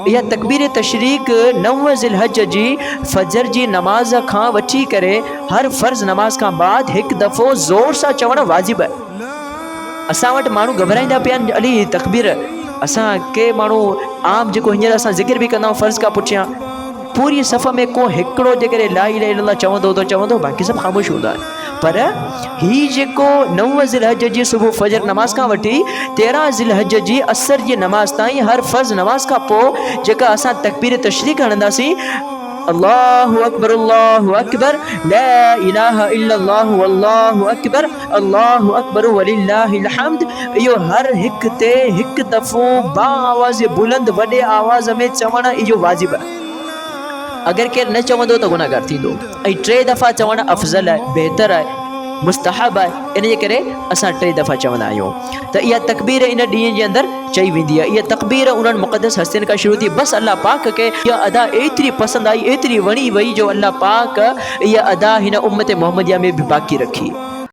यह तकबीर तशरीक 9 ज़िलहज जी फजर जी नमाज खां वठी करे हर फ़र्ज़ नमाज खां बाद एक दफ़ो ज़ोर सां चवण वाजिब है। असां वटि माण्हू घबराईंदा पिया आहिनि अली तकबीर असां के माण्हू आम जेको हींअर असां ज़िक्र बि कंदा आहियूं फ़र्ज़ खां पुठियां पूरी सफ़ में को हिकिड़ो जेकॾहिं ला इलाहा इल्लल्लाह चवंदो त चवंदो बाक़ी सभु ख़ामोश हूंदा आहिनि। पर ही जेको 9 ज़िलहज जी सुबुह फजर नमाज़ खां वठी 13 ज़िलहज जी असर जी नमाज़ ताईं हर फ़र्ज़ नमाज़ खां पोइ जेका असां तकबीर तशरीक हणंदासीं अल्लाहु अकबर ला इलाहा इल्लल्लाहु अल्लाहु अकबर वलिल्लाहिल हम्द इहो हर हिक ते हिक दफ़ो बा आवाज़ बुलंद वॾे आवाज़ में चवण इहो वाजिब आहे। अगर केरु न चवंदो त गुनाहगार थींदो ऐं 3 दफ़ा चवणु अफ़ज़ल आहे बहितर आहे मुस्तहब आहे इन जे करे असां 3 दफ़ा चवंदा आहियूं त इहा तकबीर इन ॾींहं जे अंदरि चई वेंदी आहे। इहा तकबीर उन्हनि मुक़दस हस्तियुनि खां शुरू थी बसि अल्लाह पाक खे इहा अदा एतिरी पसंदि आई एतिरी वणी वई जो अल्लाह पाक इहा अदा हिन उम्मत मोहम्मदिया में बि बाक़ी रखी।